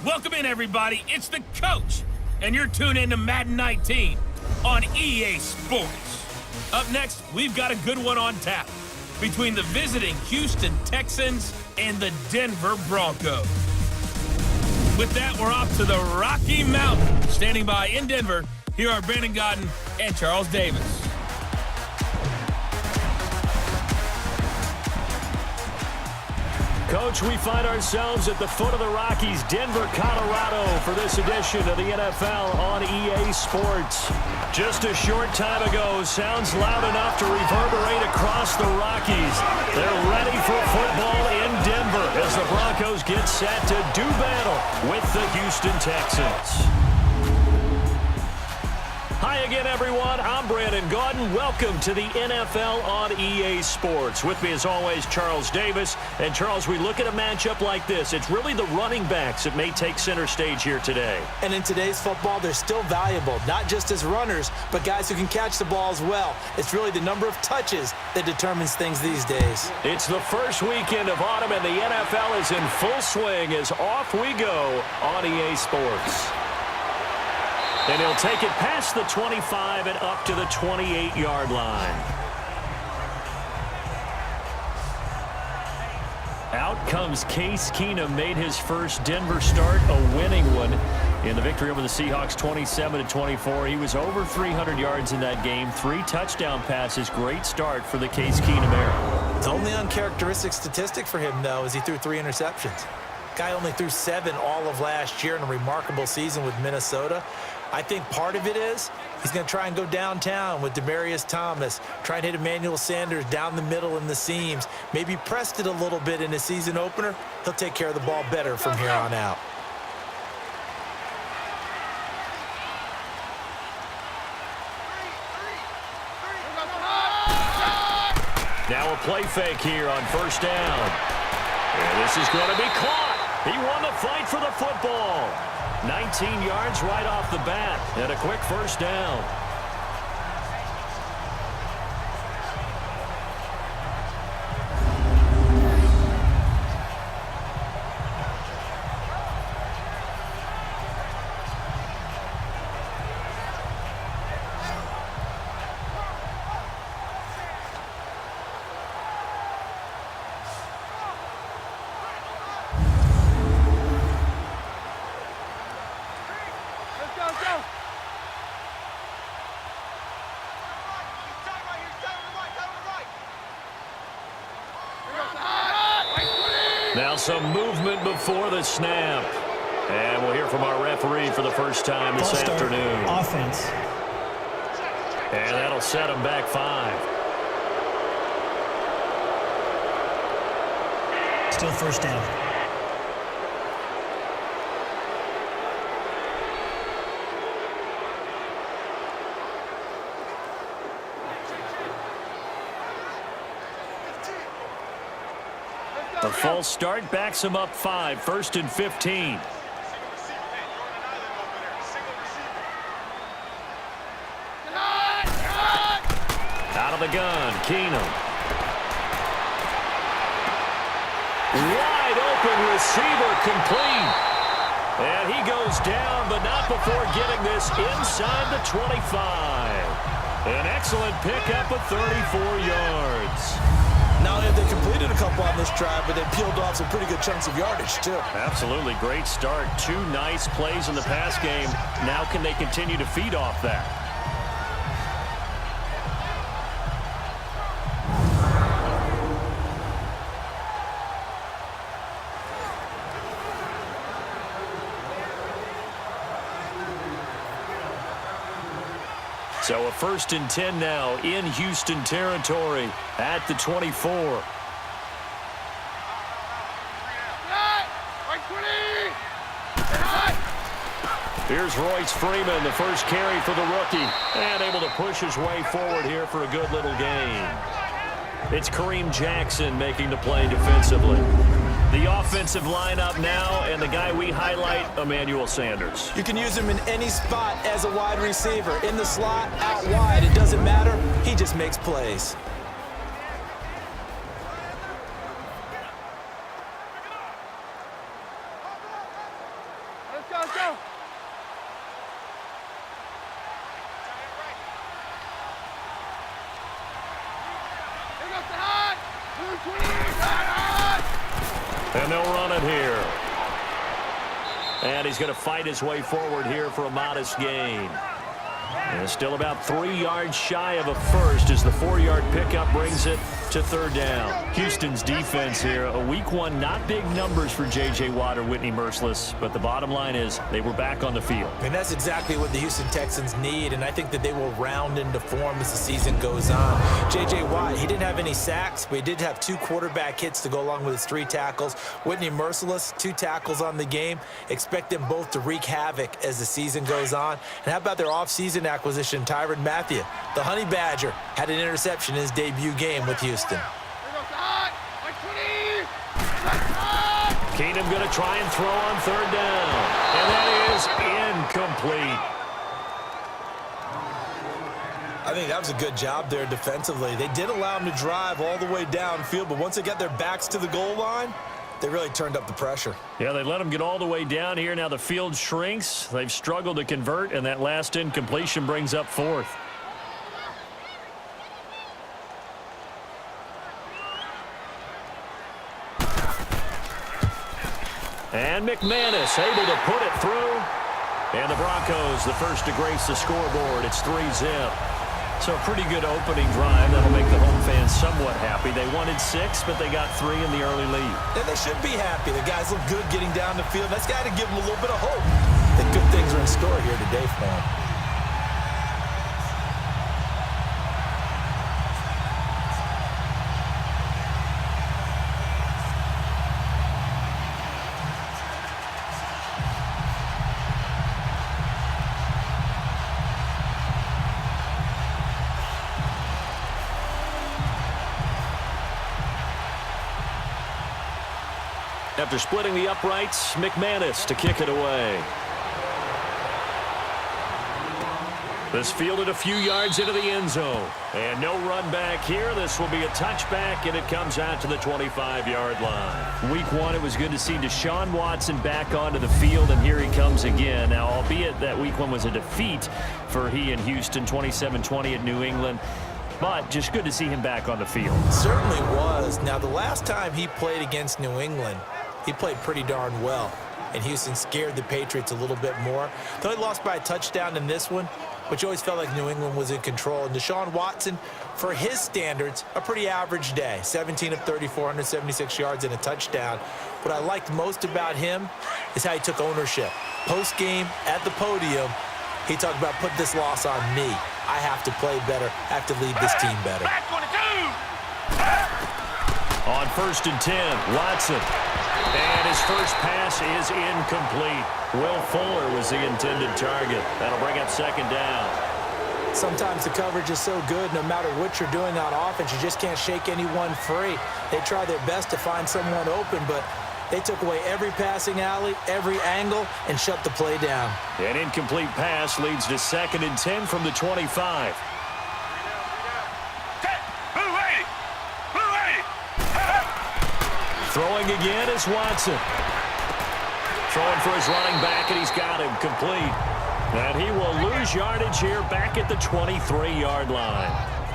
Welcome in, everybody. It's the coach, and you're tuned in to Madden 19 on EA Sports. Up next, we've got a good one on tap between the visiting Houston Texans and the Denver Broncos. With that, we're off to the Rocky Mountains. Standing by in Denver, here are Brandon Godden and Charles Davis. Coach, we find ourselves at the foot of the Rockies, Denver, Colorado, for this edition of the NFL on EA Sports. Just a short time ago, sounds loud enough to reverberate across the Rockies. They're ready for football in Denver as the Broncos get set to do battle with the Houston Texans. Hi again, everyone. I'm Brandon Godden. Welcome to the NFL on EA Sports. With me, as always, Charles Davis. And, Charles, we look at a matchup like this. It's really the running backs that may take center stage here today. And in today's football, they're still valuable, not just as runners, but guys who can catch the ball as well. It's really the number of touches that determines things these days. It's the first weekend of autumn, and the NFL is in full swing as off we go on EA Sports. And he'll take it past the 25 and up to the 28-yard line. Out comes Case Keenum, made his first Denver start, a winning one in the victory over the Seahawks 27-24. He was over 300 yards in that game, 3 touchdown passes. Great start for the Case Keenum era. The only uncharacteristic statistic for him, though, is he threw 3 interceptions. Guy only threw 7 all of last year in a remarkable season with Minnesota. I think part of it is he's going to try and go downtown with Demaryius Thomas, try and hit Emmanuel Sanders down the middle in the seams. Maybe pressed it a little bit in his season opener. He'll take care of the ball better from here on out. Now a play fake here on first down. And this is going to be caught. He won the fight for the football. 19 yards right off the bat, and a quick first down. Now some movement before the snap. And we'll hear from our referee for the first time this afternoon. Offense. And that'll set them back 5. Still first down. A false start backs him up 5, 1st and 15. Out of the gun, Keenum. Wide open receiver, complete. And he goes down, but not before getting this inside the 25. An excellent pickup of 34 yards. Not only have they completed a couple on this drive, but they peeled off some pretty good chunks of yardage, too. Absolutely. Great start. 2 nice plays in the pass game. Now can they continue to feed off that? So a 1st and 10 now in Houston territory at the 24. Here's Royce Freeman, the first carry for the rookie, and able to push his way forward here for a good little gain. It's Kareem Jackson making the play defensively. The offensive lineup now, and the guy we highlight, Emmanuel Sanders. You can use him in any spot as a wide receiver. In the slot, out wide, it doesn't matter. He just makes plays. Let's go. Here goes the hot. Blue 20. Hot. And they'll run it here. And he's going to fight his way forward here for a modest gain. And still about 3 yards shy of a first as the 4-yard pickup brings it to third down. Houston's defense here, a week one, not big numbers for J.J. Watt or Whitney Merciless, but the bottom line is they were back on the field. And that's exactly what the Houston Texans need, and I think that they will round into form as the season goes on. J.J. Watt, he didn't have any sacks, but he did have 2 quarterback hits to go along with his 3 tackles. Whitney Merciless, 2 tackles on the game. Expect them both to wreak havoc as the season goes on. And how about their offseason acquisition, Tyrann Mathieu? The Honey Badger had an interception in his debut game with Houston. Keenum going to try and throw on third down. And that is incomplete. I think that was a good job there defensively. They did allow him to drive all the way downfield, but once they got their backs to the goal line, they really turned up the pressure. Yeah, they let him get all the way down here. Now the field shrinks. They've struggled to convert, and that last incompletion brings up 4th. And McManus able to put it through. And the Broncos, the first to grace the scoreboard. It's 3-zip. So a pretty good opening drive. That'll make the home fans somewhat happy. They wanted 6, but they got 3 in the early lead. And they should be happy. The guys look good getting down the field. That's got to give them a little bit of hope that good things are in store here today for them. After splitting the uprights, McManus to kick it away. This fielded a few yards into the end zone. And no run back here. This will be a touchback, and it comes out to the 25-yard line. Week one, it was good to see Deshaun Watson back onto the field, and here he comes again. Now, albeit that week one was a defeat for he in Houston, 27-20 at New England. But just good to see him back on the field. Certainly was. Now, the last time he played against New England, he played pretty darn well. And Houston scared the Patriots a little bit more. Though he lost by a touchdown in this one, which always felt like New England was in control. And Deshaun Watson, for his standards, a pretty average day. 17 of 34, 176 yards and a touchdown. What I liked most about him is how he took ownership. Post-game, at the podium, he talked about, put this loss on me. I have to play better, I have to lead this team better. On 1st and 10, Watson. And his first pass is incomplete. Will Fuller was the intended target. That'll bring up 2nd down. Sometimes the coverage is so good, no matter what you're doing on offense, you just can't shake anyone free. They try their best to find someone open, but they took away every passing alley, every angle, and shut the play down. An incomplete pass leads to 2nd and 10 from the 25. Throwing again is Watson. Throwing for his running back, and he's got him complete. And he will lose yardage here back at the 23-yard line.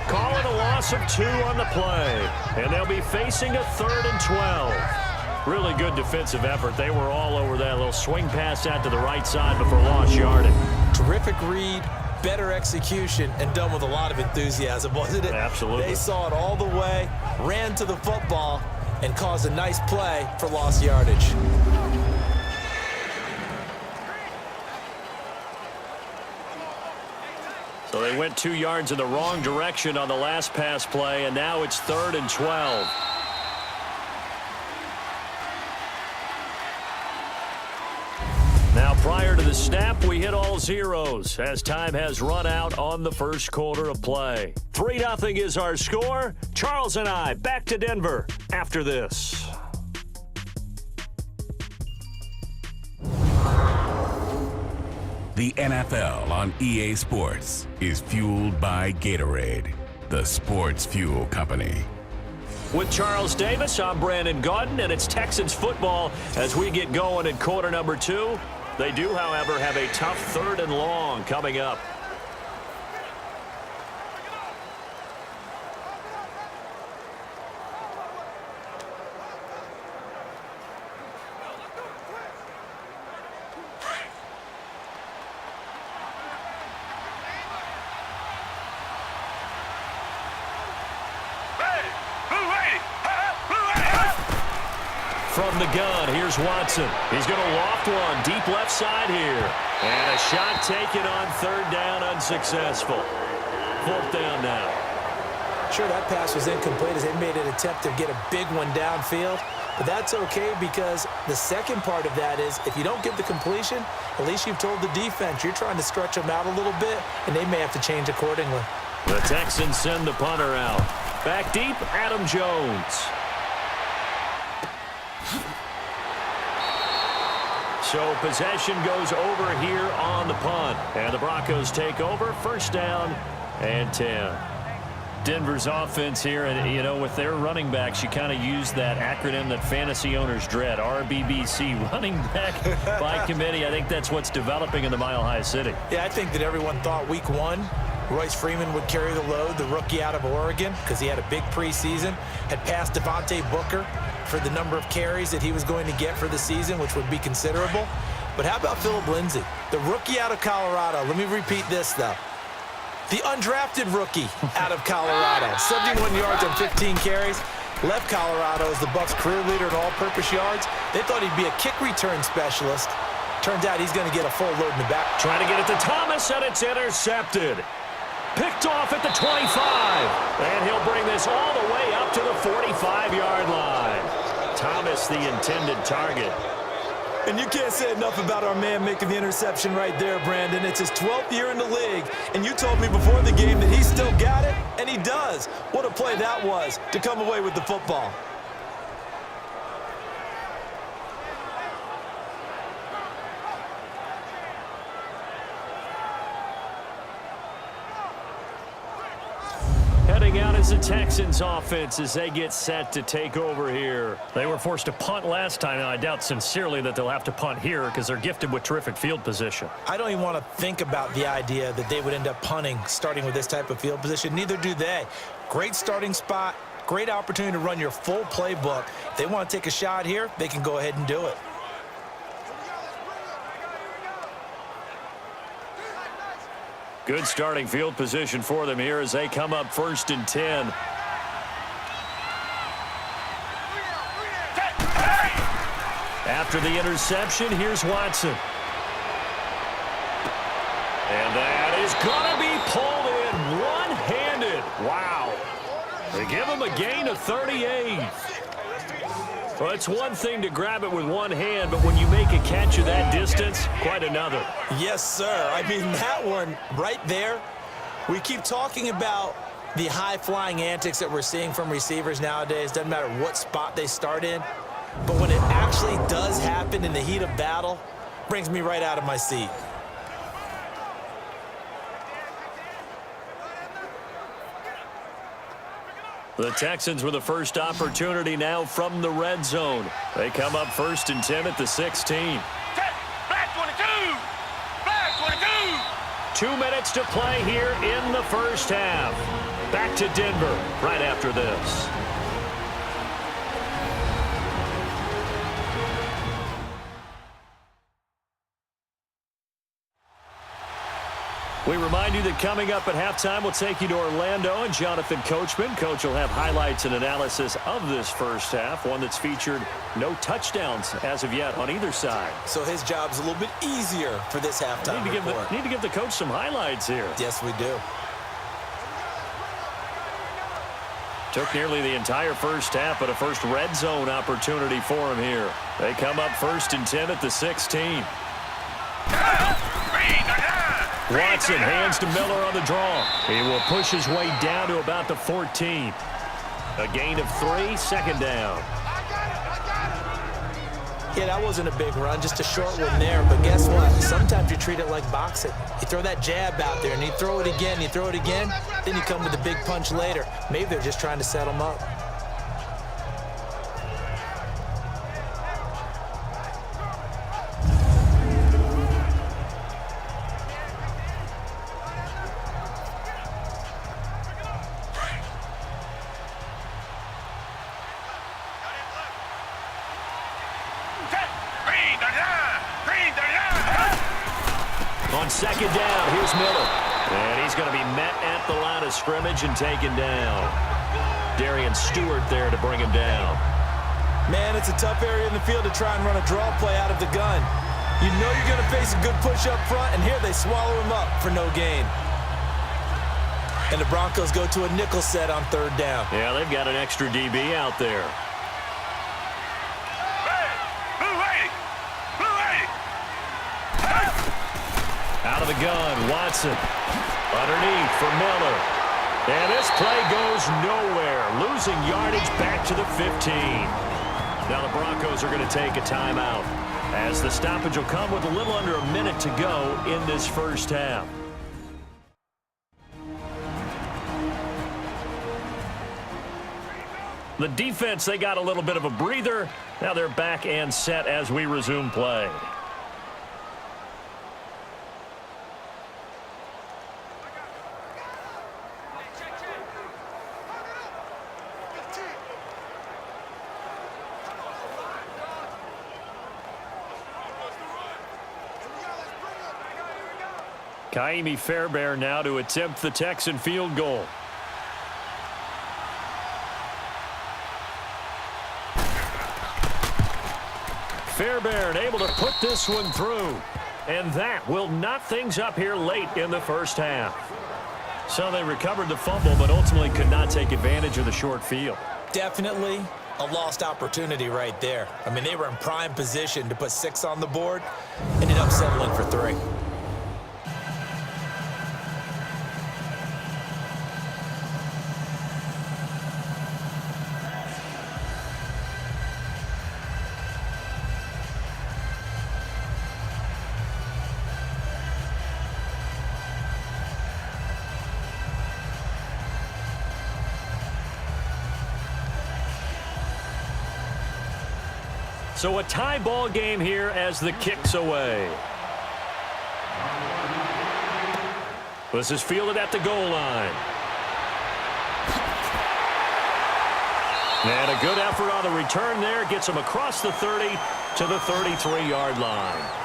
Calling a loss of 2 on the play. And they'll be facing a 3rd and 12. Really good defensive effort. They were all over that little swing pass out to the right side before lost yardage. Terrific read, better execution, and done with a lot of enthusiasm, wasn't it? Absolutely. They saw it all the way, ran to the football, and caused a nice play for lost yardage. So they went 2 yards in the wrong direction on the last pass play, and now it's 3rd and 12. Now, prior to the snap, we hit all zeros as time has run out on the first quarter of play. 3-0 is our score. Charles and I back to Denver after this. The NFL on EA Sports is fueled by Gatorade, the sports fuel company. With Charles Davis, I'm Brandon Gaudin, and it's Texans football as we get going in quarter number 2. They do, however, have a tough 3rd and long coming up. From the gun, here's Watson. He's going to loft one deep left side here. And a shot taken on 3rd down, unsuccessful. 4th down now. Sure, that pass was incomplete as they made an attempt to get a big one downfield. But that's okay because the second part of that is if you don't get the completion, at least you've told the defense you're trying to stretch them out a little bit, and they may have to change accordingly. The Texans send the punter out. Back deep, Adam Jones. So possession goes over here on the punt. And the Broncos take over. 1st down and 10. Denver's offense here, and, you know, with their running backs, you kind of use that acronym that fantasy owners dread, RBBC, running back by committee. I think that's what's developing in the Mile High City. Yeah, I think that everyone thought week 1, Royce Freeman would carry the load, the rookie out of Oregon, because he had a big preseason, had passed Devontae Booker for the number of carries that he was going to get for the season, which would be considerable. But how about Phillip Lindsay, the rookie out of Colorado? Let me repeat this, though. The undrafted rookie out of Colorado, 71 yards on 15 carries, left Colorado as the Bucs' career leader in all-purpose yards. They thought he'd be a kick return specialist. Turns out he's going to get a full load in the back. Trying to get it to Thomas, and it's intercepted. Picked off at the 25. And he'll bring this all the way up to the 45-yard line. Thomas, the intended target. And you can't say enough about our man making the interception right there, Brandon. It's his 12th year in the league, and you told me before the game that he still got it, and he does. What a play that was to come away with the football. Heading out is the Texans offense as they get set to take over here. They were forced to punt last time, and I doubt sincerely that they'll have to punt here because they're gifted with terrific field position. I don't even want to think about the idea that they would end up punting starting with this type of field position. Neither do they. Great starting spot, great opportunity to run your full playbook. If they want to take a shot here, they can go ahead and do it. Good starting field position for them here as they come up 1st and 10. After the interception, here's Watson. And that is going to be pulled in one-handed. Wow. They give him a gain of 38. Well, it's one thing to grab it with one hand, but when you make a catch of that distance, quite another. Yes, sir. I mean, that one right there, we keep talking about the high-flying antics that we're seeing from receivers nowadays. Doesn't matter what spot they start in. But when it actually does happen in the heat of battle, brings me right out of my seat. The Texans with the first opportunity now from the red zone. They come up 1st and 10 at the 16. Black 22! Black 22! 2 minutes to play here in the first half. Back to Denver right after this. We remind you that coming up at halftime, we'll take you to Orlando and Jonathan Coachman. Coach will have highlights and analysis of this first half, one that's featured no touchdowns as of yet on either side. So his job's a little bit easier for this halftime report. Need to give the coach some highlights here. Yes, we do. Took nearly the entire first half, but a first red zone opportunity for him here. They come up 1st and 10 at the 16. Watson hands to Miller on the draw. He will push his way down to about the 14. A gain of 3, 2nd down. Yeah, that wasn't a big run, just a short one there. But guess what? Sometimes you treat it like boxing. You throw that jab out there, and you throw it again, then you come with a big punch later. Maybe they're just trying to set him up. On second down, here's Miller. And he's going to be met at the line of scrimmage and taken down. Darian Stewart there to bring him down. Man, it's a tough area in the field to try and run a draw play out of the gun. You know you're going to face a good push up front, and here they swallow him up for no gain. And the Broncos go to a nickel set on third down. Yeah, they've got an extra DB out there. Out of the gun, Watson. Underneath for Miller. And this play goes nowhere. Losing yardage back to the 15. Now the Broncos are going to take a timeout, as the stoppage will come with a little under a minute to go in this first half. The defense, they got a little bit of a breather. Now they're back and set as we resume play. Kaimi Fairbairn now to attempt the Texan field goal. Fairbairn able to put this one through. And that will knot things up here late in the first half. So they recovered the fumble, but ultimately could not take advantage of the short field. Definitely a lost opportunity right there. I mean, they were in prime position to put 6 on the board. Ended up settling for 3. So a tie ball game here as the kick's away. This is fielded at the goal line. And a good effort on the return there. Gets him across the 30 to the 33-yard line.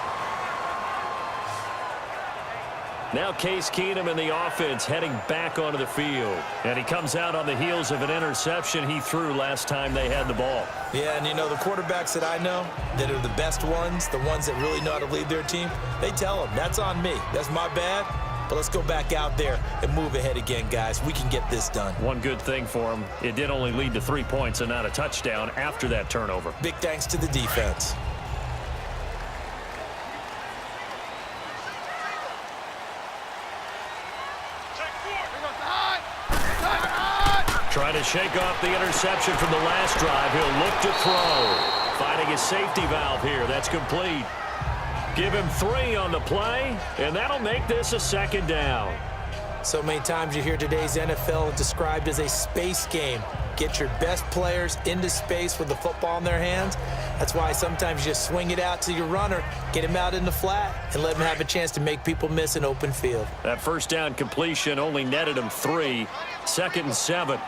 Now Case Keenum in the offense heading back onto the field. And he comes out on the heels of an interception he threw last time they had the ball. Yeah, and you know, the quarterbacks that I know that are the best ones, the ones that really know how to lead their team, they tell them, that's on me. That's my bad. But let's go back out there and move ahead again, guys. We can get this done. One good thing for him, it did only lead to 3 points and not a touchdown after that turnover. Big thanks to the defense. Trying to shake off the interception from the last drive. He'll look to throw. Finding his safety valve here. That's complete. Give him 3 on the play, and that'll make this a second down. So many times you hear today's NFL described as a space game. Get your best players into space with the football in their hands. That's why sometimes you just swing it out to your runner, get him out in the flat, and let him have a chance to make people miss an open field. That first down completion only netted him 3. 2nd and 7.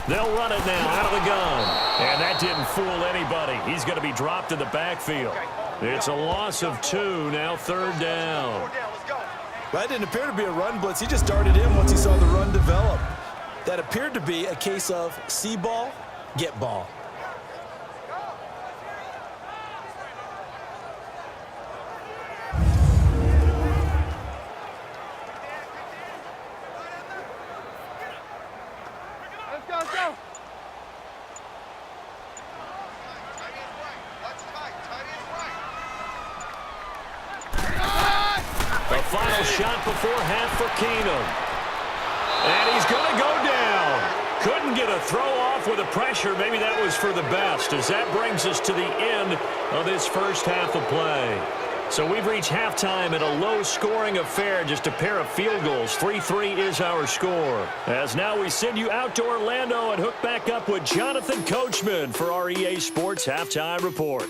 They'll run it now out of the gun. And that didn't fool anybody. He's going to be dropped in the backfield. It's a loss of 2, now 3rd down. That didn't appear to be a run blitz. He just darted in once he saw the run develop. That appeared to be a case of see ball, get ball. Let's go. The final shot before half for Keenum. And he's going to go down. Couldn't get a throw off with the pressure. Maybe that was for the best, as that brings us to the end of this first half of play. So we've reached halftime in a low-scoring affair, just a pair of field goals. 3-3 is our score. As now we send you out to Orlando and hook back up with Jonathan Coachman for our EA Sports Halftime Report.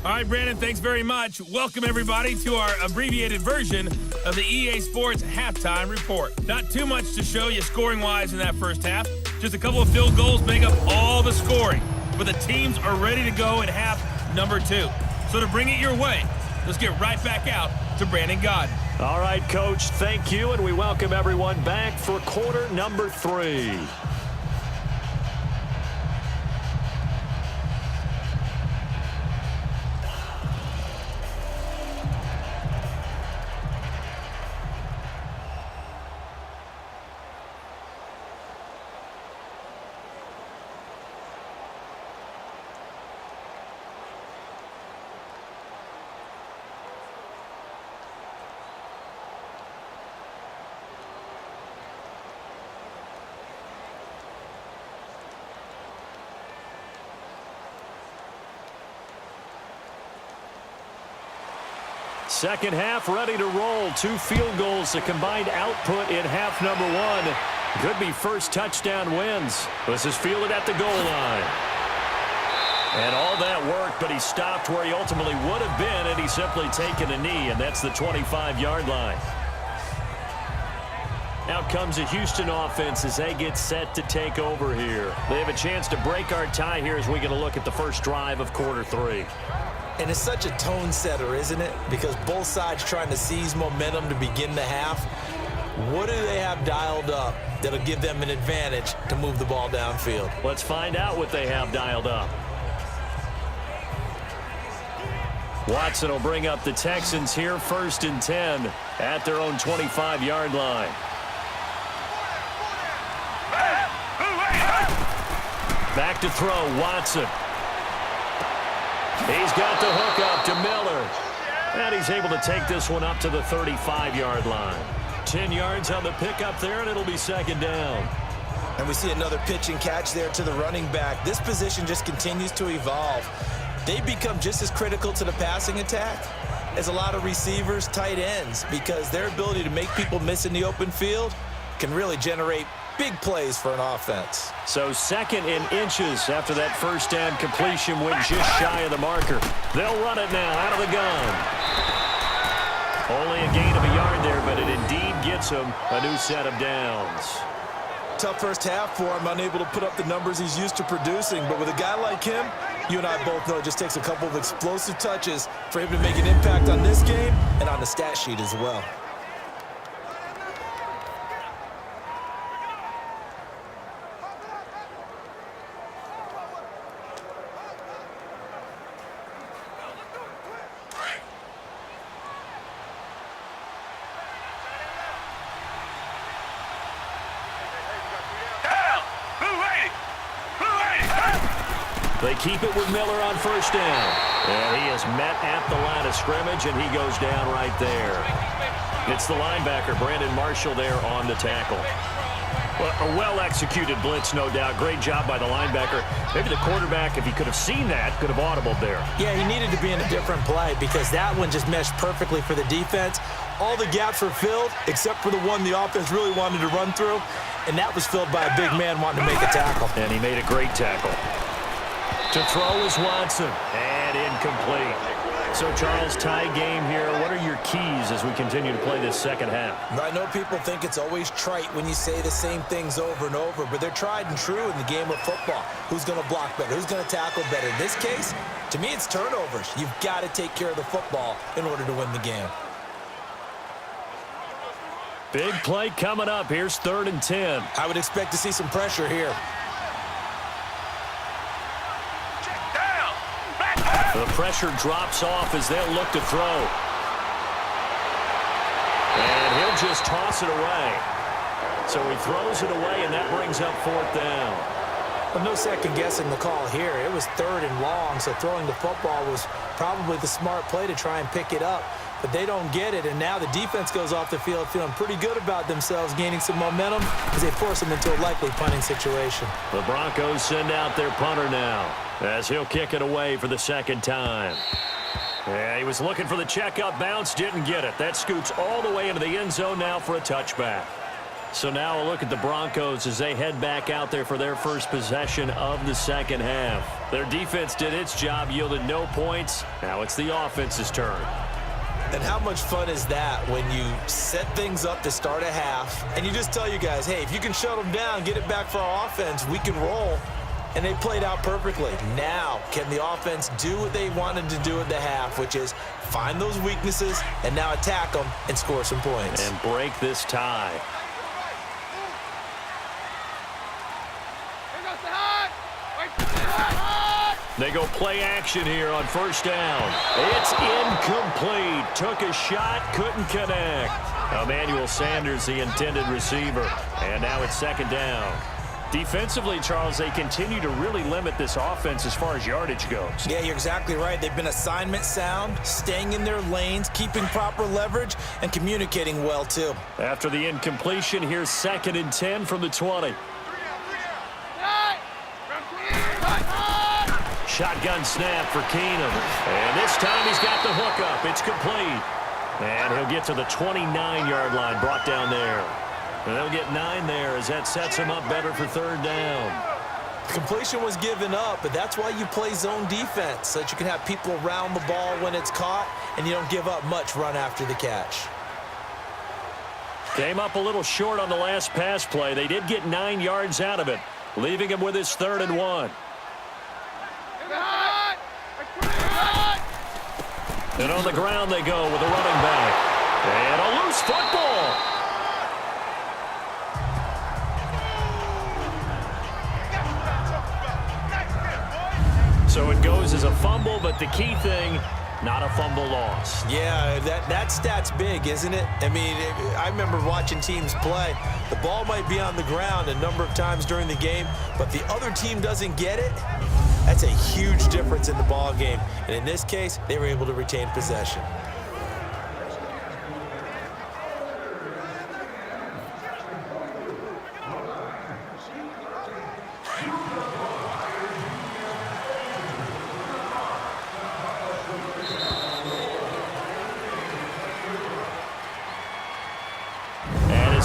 All right, Brandon, thanks very much. Welcome, everybody, to our abbreviated version of the EA Sports Halftime Report. Not too much to show you scoring-wise in that first half. Just a couple of field goals make up all the scoring. But the teams are ready to go at half number 2. So to bring it your way, let's get right back out to Brandon Godden. All right, Coach, thank you, and we welcome everyone back for quarter number 3. Second half ready to roll. 2 field goals, a combined output in half number 1. Could be first touchdown wins. This is fielded at the goal line. And all that work, but he stopped where he ultimately would have been had he simply taken a knee, and that's the 25-yard line. Out comes the Houston offense as they get set to take over here. They have a chance to break our tie here as we get a look at the first drive of quarter 3. And it's such a tone setter, isn't it? Because both sides trying to seize momentum to begin the half. What do they have dialed up that'll give them an advantage to move the ball downfield? Let's find out what they have dialed up. Watson will bring up the Texans here, 1st and 10 at their own 25-yard line. Back to throw, Watson. He's got the hook up to Miller. And he's able to take this one up to the 35-yard line. 10 yards on the pickup there, and it'll be 2nd down. And we see another pitch and catch there to the running back. This position just continues to evolve. They become just as critical to the passing attack as a lot of receivers, tight ends, because their ability to make people miss in the open field can really generate big plays for an offense. So 2nd and inches after that first down completion went just shy of the marker. They'll run it now out of the gun. Only a gain of a yard there, but it indeed gets him a new set of downs. Tough first half for him, unable to put up the numbers he's used to producing. But with a guy like him, you and I both know it just takes a couple of explosive touches for him to make an impact on this game and on the stat sheet as well. They keep it with Miller on 1st down. And he is met at the line of scrimmage, and he goes down right there. It's the linebacker, Brandon Marshall, there on the tackle. Well, a well-executed blitz, no doubt. Great job by the linebacker. Maybe the quarterback, if he could have seen that, could have audibled there. Yeah, he needed to be in a different play because that one just meshed perfectly for the defense. All the gaps were filled except for the one the offense really wanted to run through, and that was filled by a big man wanting to make a tackle. And he made a great tackle. To throw is Watson, and incomplete. So, Charles, tie game here. What are your keys as we continue to play this second half? I know people think it's always trite when you say the same things over and over, but they're tried and true in the game of football. Who's going to block better? Who's going to tackle better? In this case, to me, it's turnovers. You've got to take care of the football in order to win the game. Big play coming up. Here's 3rd and 10. I would expect to see some pressure here. The pressure drops off as they'll look to throw. And he'll just toss it away. So he throws it away, and that brings up 4th down. Well, no second guessing the call here. It was 3rd and long, so throwing the football was probably the smart play to try and pick it up. But they don't get it, and now the defense goes off the field feeling pretty good about themselves, gaining some momentum as they force them into a likely punting situation. The Broncos send out their punter now as he'll kick it away for the 2nd time. Yeah, he was looking for the checkup bounce, didn't get it. That scoots all the way into the end zone now for a touchback. So now a look at the Broncos as they head back out there for their first possession of the second half. Their defense did its job, yielded no points. Now it's the offense's turn. And how much fun is that when you set things up to start a half and you just tell you guys, hey, if you can shut them down, get it back for our offense, we can roll. And they played out perfectly. Now, can the offense do what they wanted to do at the half, which is find those weaknesses and now attack them and score some points. And break this tie. They go play action here on first down. It's incomplete. Took a shot, couldn't connect. Emmanuel Sanders, the intended receiver. And now it's second down. Defensively, Charles, they continue to really limit this offense as far as yardage goes. Yeah, you're exactly right. They've been assignment sound, staying in their lanes, keeping proper leverage, and communicating well, too. After the incompletion, here's 2nd and 10 from the 20. Shotgun snap for Keenum. And this time he's got the hookup. It's complete. And he'll get to the 29-yard line, brought down there. And they'll get 9 there as that sets him up better for third down. Completion was given up, but that's why you play zone defense, so that you can have people around the ball when it's caught, and you don't give up much run after the catch. Came up a little short on the last pass play. They did get 9 yards out of it, leaving him with his 3rd and 1. And on the ground they go with a running back. And a loose football. So it goes as a fumble, but the key thing, not a fumble loss. Yeah, that stat's big, isn't it? I mean, I remember watching teams play. The ball might be on the ground a number of times during the game, but the other team doesn't get it. That's a huge difference in the ball game. And in this case, they were able to retain possession.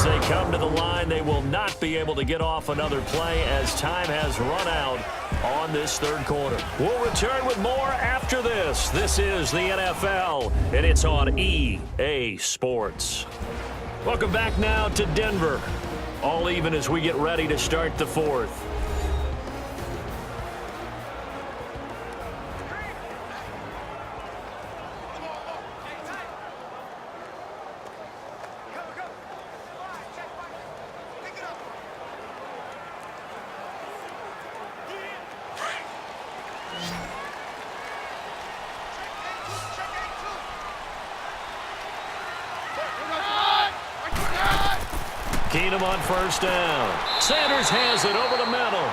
They come to the line. They will not be able to get off another play as time has run out on this third quarter. We'll return with more after this. This is the NFL, and it's on EA Sports. Welcome back now to Denver. All even as we get ready to start the fourth. Keenum on first down. Sanders has it over the middle.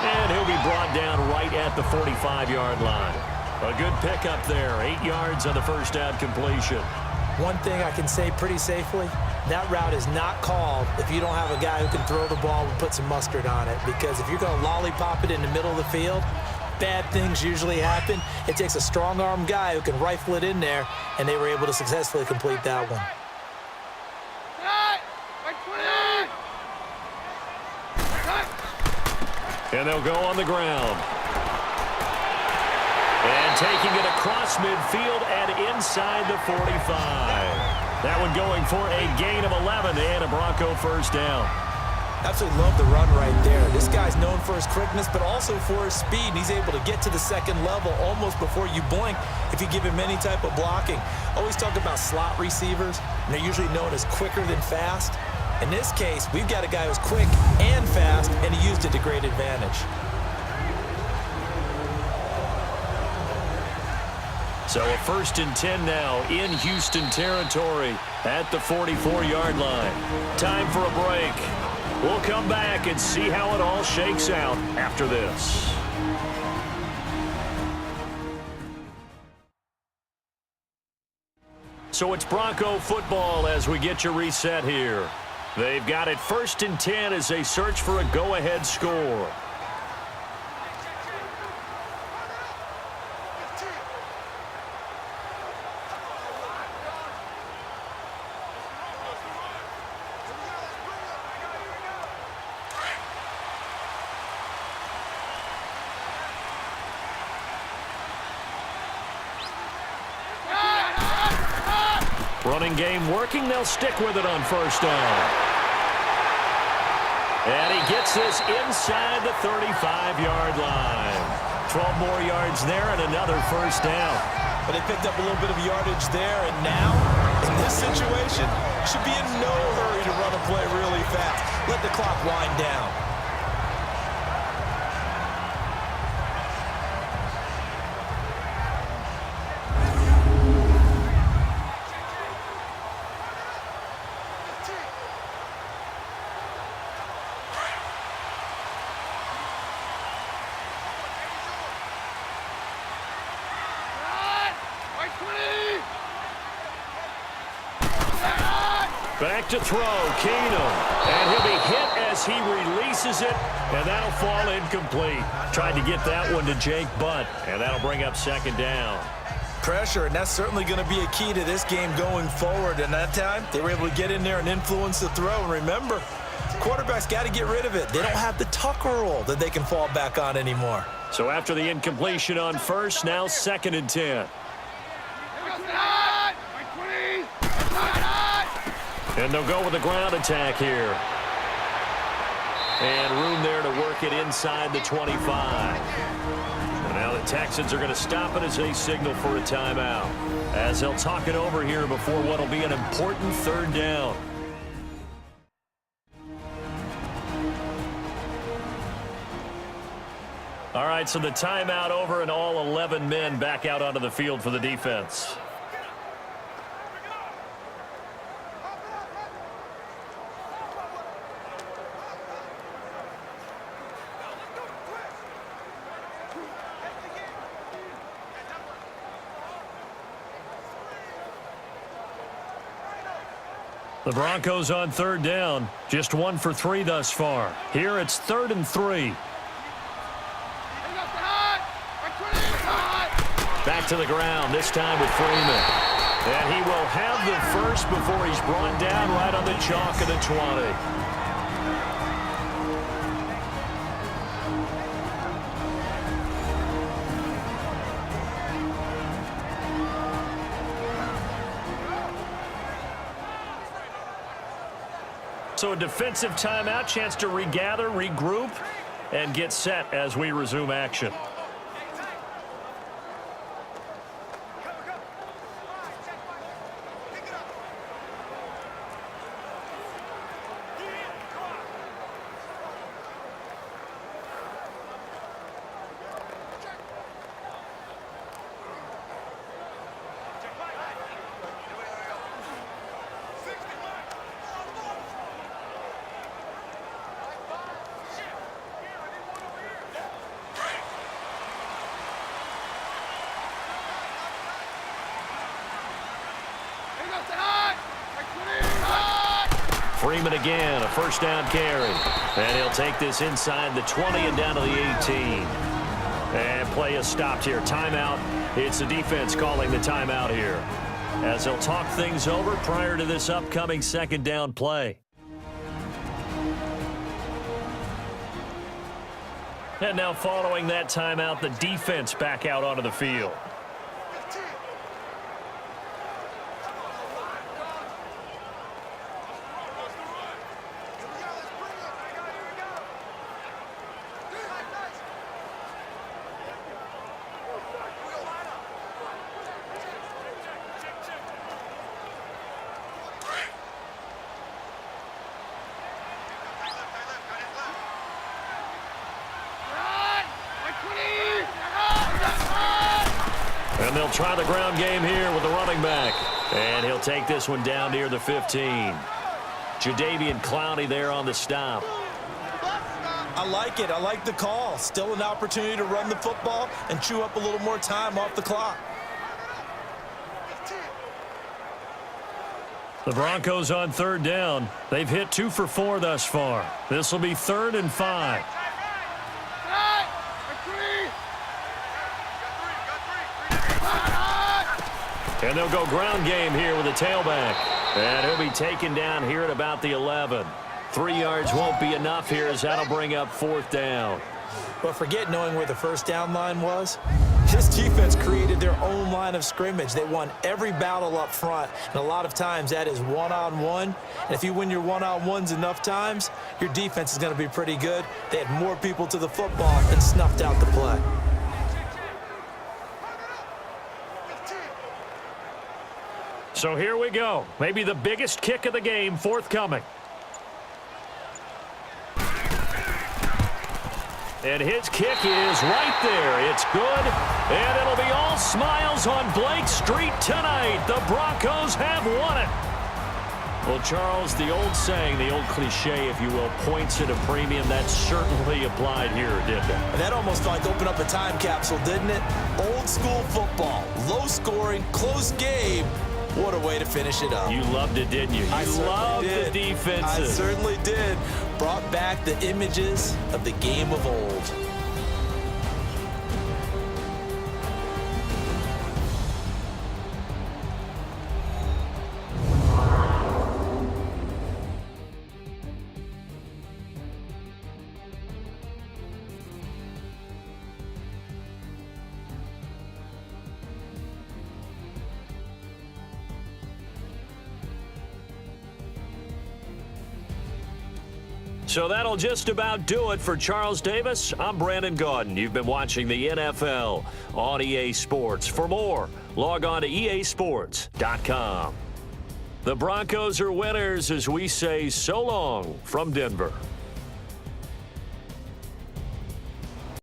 And he'll be brought down right at the 45-yard line. A good pickup there. 8 yards on the first down completion. One thing I can say pretty safely, that route is not called if you don't have a guy who can throw the ball and put some mustard on it. Because if you're going to lollipop it in the middle of the field, bad things usually happen. It takes a strong-arm guy who can rifle it in there, and they were able to successfully complete that one. And they'll go on the ground. And taking it across midfield and inside the 45. That one going for a gain of 11 and a Bronco first down. Absolutely love the run right there. This guy's known for his quickness, but also for his speed. And he's able to get to the second level almost before you blink if you give him any type of blocking. Always talk about slot receivers, and they're usually known as quicker than fast. In this case, we've got a guy who's quick and fast, and he used it to great advantage. So a 1st and 10 now in Houston territory at the 44-yard line. Time for a break. We'll come back and see how it all shakes out after this. So it's Bronco football as we get your reset here. They've got it 1st and 10 as they search for a go-ahead score. Running game working. They'll stick with it on first down. And he gets this inside the 35-yard line. 12 more yards there and another first down. But they picked up a little bit of yardage there, and now, in this situation, should be in no hurry to run a play really fast. Let the clock wind down. Back to throw, Keenum. And he'll be hit as he releases it, and that'll fall incomplete. Tried to get that one to Jake Butt, and that'll bring up second down. Pressure, and that's certainly going to be a key to this game going forward. And that time, they were able to get in there and influence the throw. And remember, quarterback's got to get rid of it. They don't have the Tucker roll that they can fall back on anymore. So after the incompletion on first, now 2nd and 10. And they'll go with the ground attack here. And room there to work it inside the 25. And now the Texans are going to stop it as they signal for a timeout, as they'll talk it over here before what will be an important third down. All right, so the timeout over and all 11 men back out onto the field for the defense. The Broncos on third down, just 1 for 3 thus far. Here it's 3rd and 3. Back to the ground, this time with Freeman. And he will have the first before he's brought down right on the chalk of the 20. So a defensive timeout, chance to regather, regroup, and get set as we resume action. Freeman again, a first down carry. And he'll take this inside the 20 and down to the 18. And play is stopped here. Timeout. It's the defense calling the timeout here, as they'll talk things over prior to this upcoming second down play. And now following that timeout, the defense back out onto the field. And they'll try the ground game here with the running back. And he'll take this one down near the 15. Jadeveon Clowney there on the stop. I like it. I like the call. Still an opportunity to run the football and chew up a little more time off the clock. The Broncos on third down. They've hit 2 for 4 thus far. This will be 3rd and 5. And they'll go ground game here with a tailback. And he'll be taken down here at about the 11. 3 yards won't be enough here, as that'll bring up 4th down. But forget knowing where the first down line was. This defense created their own line of scrimmage. They won every battle up front, and a lot of times that is one-on-one. And if you win your one-on-ones enough times, your defense is going to be pretty good. They had more people to the football and snuffed out the play. So here we go. Maybe the biggest kick of the game forthcoming. And his kick is right there. It's good, and it'll be all smiles on Blake Street tonight. The Broncos have won it. Well, Charles, the old saying, the old cliche, if you will, points at a premium, that certainly applied here, didn't it? And that almost felt like opened up a time capsule, didn't it? Old school football, low scoring, close game. What a way to finish it up. You loved it, didn't you? You loved the defenses. I certainly did. Brought back the images of the game of old. So that'll just about do it for Charles Davis. I'm Brandon Gaudin. You've been watching the NFL on EA Sports. For more, log on to easports.com. The Broncos are winners as we say so long from Denver.